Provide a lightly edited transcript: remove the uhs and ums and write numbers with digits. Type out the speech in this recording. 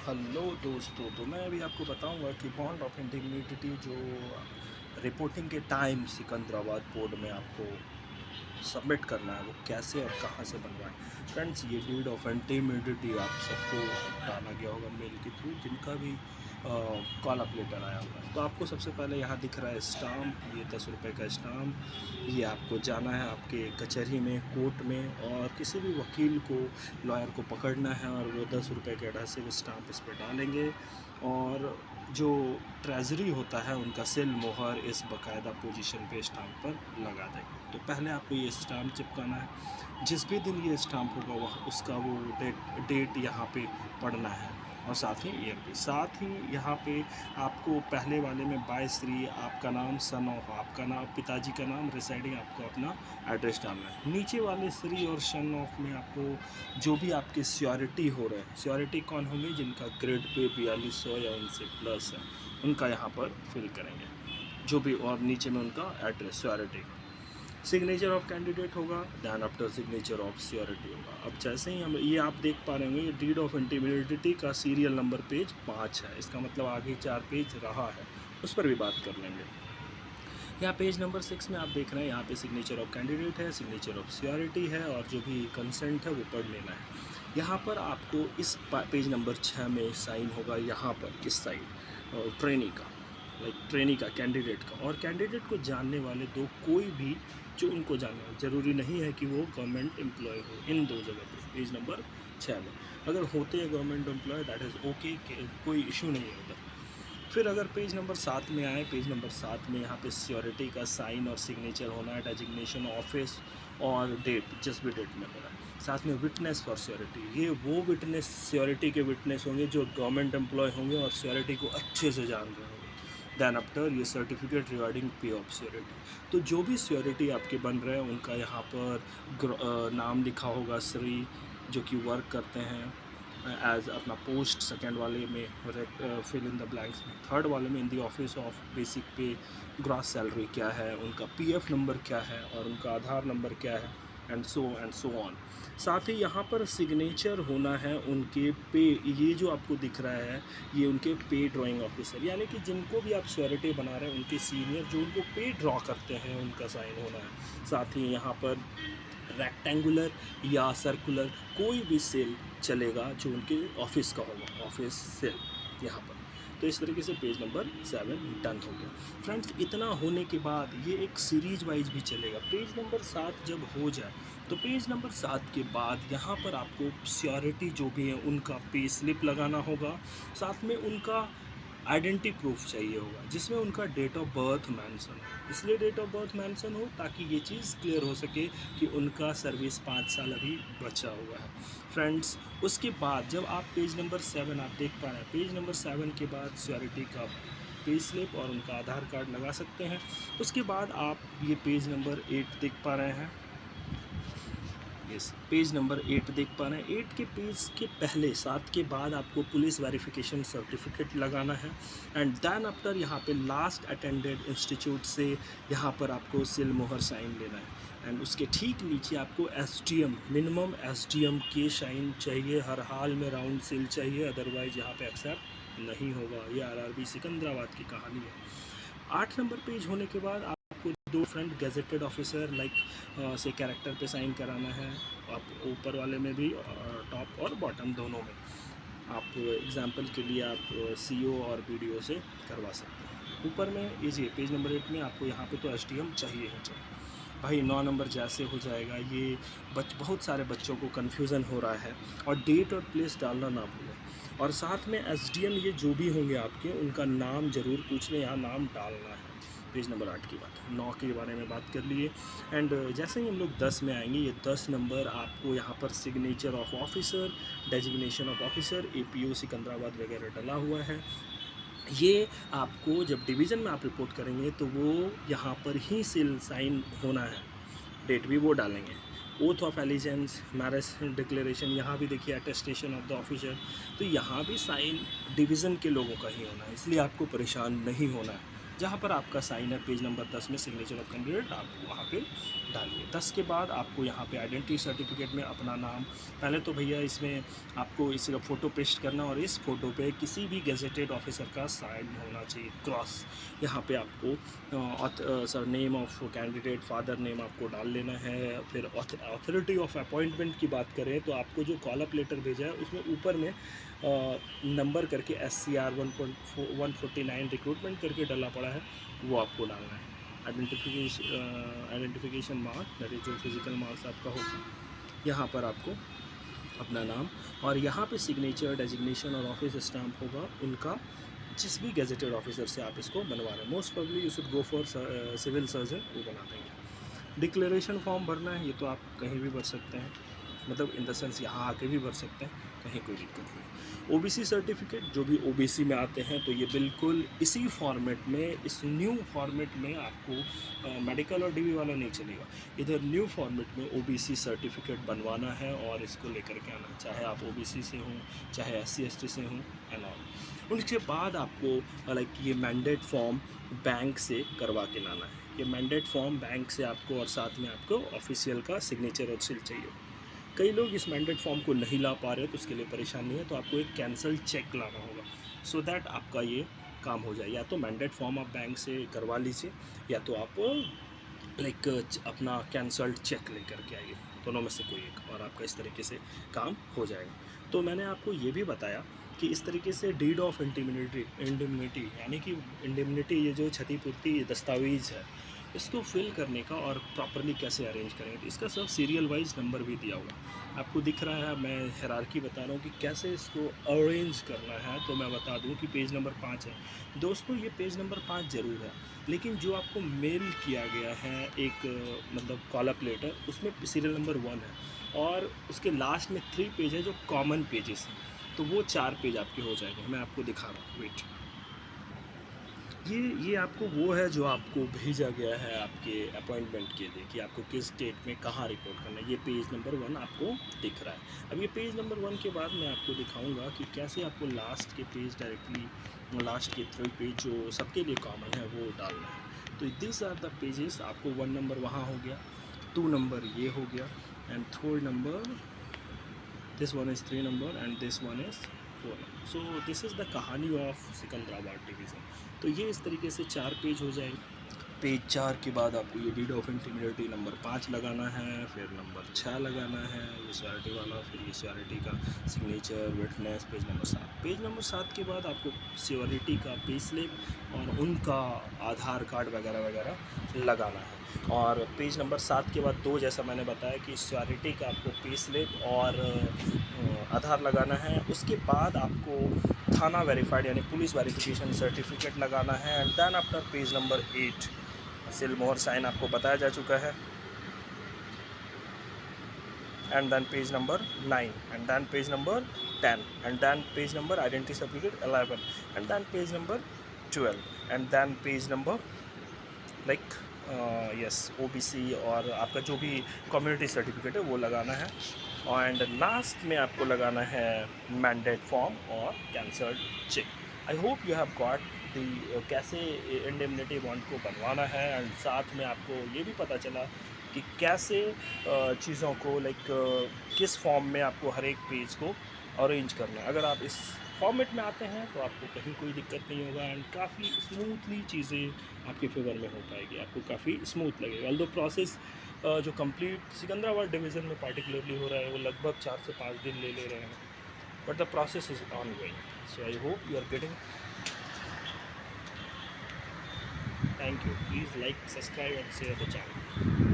Hello दोस्तों, तो मैं अभी आपको बताऊंगा कि बॉन्ड ऑफ इंटीग्रिटी जो रिपोर्टिंग के टाइम सिकंदराबाद पोर्ट में आपको सबमिट करना है वो कैसे और कहाँ से बनवाएं। फ्रेंड्स, ये डीड ऑफ इंटीग्रिटी आप सबको डाला गया होगा मेल के थ्रू, जिनका भी कॉल अप लेटर आया होगा। तो आपको सबसे पहले यहाँ दिख रहा है स्टाम्प, ये 10 रुपये का स्टाम्प। ये आपको जाना है आपके कचहरी में, कोर्ट में, और किसी भी वकील को, लॉयर को पकड़ना है और वो 10 रुपये के एडहेसिव स्टाम्प इस पर डालेंगे। और जो ट्रेजरी होता है उनका सील मोहर इस बाकायदा पोजीशन पे स्टाम्प पर लगा देंगे। तो पहले आपको ये स्टाम्प चिपकाना है। जिस भी दिन ये स्टाम्प होगा वह उसका वो डेट यहाँ पे पढ़ना है, और साथ ही ईयर भी। साथ ही यहाँ पे आपको पहले वाले में बाय श्री आपका नाम, सन ऑफ आपका नाम, पिताजी का नाम, रिसाइडिंग आपको अपना एड्रेस डालना है। नीचे वाले श्री और सन ऑफ में आपको जो भी आपके श्योरिटी हो रहे हैं, श्योरिटी कौन होंगे, जिनका ग्रेड पे 4200 या उनसे प्लस है, उनका यहाँ पर फिल करेंगे जो भी, और नीचे में उनका एड्रेस श्योरिटी का। सिग्नेचर ऑफ कैंडिडेट होगा, then after signature of surety होगा। अब जैसे ही हम ये आप देख पा रहे होंगे, ये डीड ऑफ इंटीग्रिटी का सीरियल नंबर पेज 5 है। इसका मतलब आगे 4 पेज रहा है, उस पर भी बात कर लेंगे। यहाँ पेज नंबर 6 में आप देख रहे हैं, यहाँ पे सिग्नेचर ऑफ कैंडिडेट है, सिग्नेचर ऑफ श्योरिटी है, और जो भी कंसेंट है वो पढ़ लेना है। यहाँ पर आपको इस पेज नंबर 6 में साइन होगा, यहाँ पर किस साइड, ट्रेनी का, लाइक ट्रेनी का, कैंडिडेट का। और कैंडिडेट को जानने वाले दो, कोई भी जो उनको जानना है, ज़रूरी नहीं है कि वो गवर्नमेंट एम्प्लॉय हो। इन दो जगह पे पेज नंबर 6 में अगर होते हैं government employ, that is okay, कोई इशू नहीं है उधर। फिर अगर पेज नंबर 7 में आए, पेज नंबर 7 में यहाँ पे श्योरिटी का साइन और सिग्नेचर होना है, डेजिग्नेशन ऑफिस और डेट, जिस भी डेट में हो रहा है। साथ में विटनेस फॉर श्योरिटी, ये वो विटनेस, श्योरिटी के विटनेस होंगे जो गवर्नमेंट एम्प्लॉय होंगे और श्योरिटी को अच्छे से जान रहे होंगे। दैन आफ्टर ये सर्टिफिकेट रिगार्डिंग पे ऑफ श्योरिटी। तो जो भी श्योरिटी आपके बन रहे हैं उनका यहाँ पर नाम लिखा होगा, श्री, जो कि वर्क करते हैं एज अपना पोस्ट, सेकेंड वाले में फिल इन द ब्लैंक्स में, थर्ड वाले में in the office of basic पे, ग्रॉस सैलरी क्या है, उनका पीएफ नंबर क्या है, और उनका आधार नंबर क्या है, एंड सो ऑन। साथ ही यहाँ पर सिग्नेचर होना है उनके पे, ये जो आपको दिख रहा है ये उनके पे ड्राइंग ऑफिसर, यानी कि जिनको भी आप श्योरिटी बना रहे हैं उनके सीनियर जो उनको पे ड्रॉ करते हैं, उनका साइन होना है। साथ ही यहाँ पर रेक्टेंगुलर या सर्कुलर कोई भी सेल चलेगा जो उनके ऑफिस का होगा, ऑफिस सेल यहाँ पर। तो इस तरीके से पेज नंबर 7 डन हो गया। फ्रेंड्स, इतना होने के बाद ये एक सीरीज वाइज भी चलेगा। पेज नंबर 7 जब हो जाए तो पेज नंबर 7 के बाद यहाँ पर आपको श्योरिटी जो भी है उनका पे स्लिप लगाना होगा। साथ में उनका आइडेंटिटी प्रूफ चाहिए होगा जिसमें उनका डेट ऑफ बर्थ मेंशन हो। इसलिए डेट ऑफ बर्थ मेंशन हो ताकि ये चीज़ क्लियर हो सके कि उनका सर्विस 5 साल अभी बचा हुआ है। फ्रेंड्स, उसके बाद जब आप पेज नंबर 7 आप देख पा रहे हैं, पेज नंबर 7 के बाद श्योरिटी का पे स्लिप और उनका आधार कार्ड लगा सकते हैं। उसके बाद आप ये पेज नंबर 8 देख पा रहे हैं, यस, पेज नंबर 8 देख पा रहे हैं। 8 के पेज के पहले, 7 के बाद आपको पुलिस वेरिफिकेशन सर्टिफिकेट लगाना है। एंड दैन आफ्टर यहाँ पे लास्ट अटेंडेड इंस्टीट्यूट से यहाँ पर आपको सील मोहर साइन लेना है। एंड उसके ठीक नीचे आपको एसडीएम, मिनिमम एसडीएम के साइन चाहिए, हर हाल में राउंड सील चाहिए, अदरवाइज यहाँ पे एक्सेप्ट नहीं होगा। ये आरआरबी सिकंदराबाद की कहानी है। 8 नंबर पेज होने के बाद आपको दो फ्रंट गेजेटेड ऑफिसर लाइक से कैरेक्टर पे साइन कराना है। आप ऊपर वाले में भी, टॉप और बॉटम दोनों में। आप एग्जांपल के लिए आप सीईओ और बीडीओ से करवा सकते हैं। ऊपर में इजी पेज नंबर 8 में आपको यहाँ पे तो एसडीएम चाहिए ही चाहिए। भाई 9 नंबर जैसे हो जाएगा, ये बहुत सारे बच्चों को कन्फ्यूज़न हो रहा है, और डेट और प्लेस डालना ना भूलें। और साथ में एसडीएम ये जो भी होंगे आपके, उनका नाम ज़रूर पूछ लें, यहाँ नाम डालना है। पेज नंबर 8 की बात, 9 के बारे में बात कर लिए। एंड जैसे ही हम लोग 10 में आएंगे, ये 10 नंबर आपको यहाँ पर signature of officer, designation of officer, APO Secunderabad वगैरह डला हुआ है। ये आपको जब डिवीज़न में आप रिपोर्ट करेंगे तो वो यहाँ पर ही सील साइन होना है, डेट भी वो डालेंगे। Oath of allegiance, marriage declaration, यहाँ भी देखिए अटेस्टेशन ऑफ द ऑफिसर, तो यहाँ भी साइन डिवीज़न के लोगों का ही होना है, इसलिए आपको परेशान नहीं होना है। जहाँ पर आपका साइन है पेज नंबर 10 में सिग्नेचर ऑफ कैंडिडेट, आप वहाँ पे डालिए। 10 के बाद आपको यहाँ पे आइडेंटिटी सर्टिफिकेट में अपना नाम, पहले तो भैया इसमें आपको इसका फ़ोटो पेस्ट करना और इस फ़ोटो पे किसी भी गेजेटेड ऑफिसर का साइन होना चाहिए, क्रॉस। यहाँ पे आपको sir name of candidate, father name आपको डाल लेना है। फिर अथॉरिटी ऑफ अपॉइंटमेंट की बात करें तो आपको जो कॉल अप लेटर भेजा है उसमें ऊपर में नंबर करके SCR 149 रिक्रूटमेंट करके डाला पड़ा है, वो आपको डालना है। आइडेंटिफिकेशन मार्क, दैट इज जो फिजिकल मार्क्स आपका होगा, यहाँ पर आपको अपना नाम और यहाँ पे सिग्नेचर, डेजिग्नेशन और ऑफिस स्टाम्प होगा उनका, जिस भी गेजेटेड ऑफिसर से आप इसको बनवा रहे हैं। Most probably you should go for civil surgeon, वो बना देंगे। डिक्लेरेशन फॉर्म भरना है, ये तो आप कहीं भी भर सकते हैं, मतलब इन द सेंस यहाँ आके भी भर सकते हैं, कहीं कोई दिक्कत नहीं। OBC सर्टिफिकेट, जो भी OBC में आते हैं तो ये बिल्कुल इसी फॉर्मेट में, इस न्यू फॉर्मेट में आपको मेडिकल और DV वाला नहीं चलेगा, इधर न्यू फॉर्मेट में OBC सर्टिफिकेट बनवाना है और इसको लेकर के आना, चाहे आप OBC से हों, चाहे SC ST से हों एंड ऑल। उसके बाद आपको लाइक ये मैंडेट फॉर्म बैंक से करवा के लाना है। ये मैंडेट फॉर्म बैंक से आपको, और साथ में आपको ऑफिशियल का सिग्नेचर और सील चाहिए। कई लोग इस मैंडेट फॉर्म को नहीं ला पा रहे, तो उसके लिए परेशानी है, तो आपको एक कैंसल चेक लाना होगा, सो दैट आपका ये काम हो जाए। या तो मैंडेट फॉर्म आप बैंक से करवा लीजिए, या तो आप लाइक अपना कैंसल्ड चेक लेकर के आइए, दोनों में से कोई एक, और आपका इस तरीके से काम हो जाएगा। तो मैंने आपको ये भी बताया कि इस तरीके से डीड ऑफ इंडिमनिटी यानी कि इंडिमनिटी, ये जो क्षतिपूर्ति दस्तावेज है, इसको फिल करने का और प्रॉपरली कैसे अरेंज करें, तो इसका सब सीरियल वाइज नंबर भी दिया हुआ आपको दिख रहा है। मैं हायरार्की बता रहा हूँ कि कैसे इसको अरेंज करना है। तो मैं बता दूँ कि पेज नंबर 5 है दोस्तों, ये पेज नंबर 5 ज़रूर है, लेकिन जो आपको मेल किया गया है एक मतलब कॉल अप लेटर, उसमें सीरियल नंबर 1 है और उसके लास्ट में 3 पेज है जो कॉमन पेजेस हैं, तो वो 4 पेज आपके हो जाएंगे। मैं आपको दिखा रहा हूँ, वेट। ये आपको वो है जो आपको भेजा गया है आपके अपॉइंटमेंट के लिए कि आपको किस डेट में कहाँ रिपोर्ट करना है। ये पेज नंबर 1 आपको दिख रहा है। अब ये पेज नंबर 1 के बाद मैं आपको दिखाऊंगा कि कैसे आपको लास्ट के पेज डायरेक्टली, लास्ट के 3 पेज जो सबके लिए कॉमन है वो डालना है। तो दिस आर द पेजेस। आपको 1 नंबर वहाँ हो गया, 2 नंबर ये हो गया, and 3 number, this one is 3 number and this one is 4 number. So this is the कहानी ऑफ सिकंदराबाद डिवीज़न। तो ये इस तरीके से 4 पेज हो जाएंगे। पेज 4 के बाद आपको ये डीड ऑफ इंटीग्रिटी नंबर 5 लगाना है, फिर नंबर 6 लगाना है ये श्योरिटी वाला, फिर ये श्योरिटी का signature, witness, page number 7। Page number 7 के बाद आपको श्योरिटी का पे स्लिप और उनका आधार कार्ड वगैरह वगैरह लगाना है। और पेज नंबर 7 के बाद 2, जैसा मैंने बताया कि श्योरिटी का आपको पे स्लिप और आधार लगाना है। उसके बाद आपको थाना वेरीफाइड यानी पुलिस वेरिफिकेशन सर्टिफिकेट लगाना है। And then after page number 8 seal मोहर साइन आपको बताया जा चुका है। And then page number 9 and then page number 10 and then page number identity certificate 11 and then page number 12 and then page number like yes OBC और आपका जो भी कम्युनिटी सर्टिफिकेट है वो लगाना है। एंड लास्ट में आपको लगाना है मैंडेट फॉर्म और cancelled cheque. I hope you have got the कैसे इंडेमनिटी बॉन्ड को बनवाना है। एंड साथ में आपको ये भी पता चला कि कैसे चीज़ों को लाइक किस फॉर्म में आपको हर एक पेज को अरेंज करना है। अगर आप इस फॉर्मेट में आते हैं तो आपको कहीं कोई दिक्कत नहीं होगा एंड काफ़ी स्मूथली चीज़ें आपके फेवर में हो पाएगी, आपको काफ़ी स्मूथ लगेगा। ऑल्दो प्रोसेस जो कंप्लीट सिकंदराबाद डिवीज़न में पार्टिकुलरली हो रहा है वो लगभग 4 से 5 दिन ले रहे हैं, but the process is ongoing. So I hope you are getting. Thank you. Please like, subscribe and share the channel.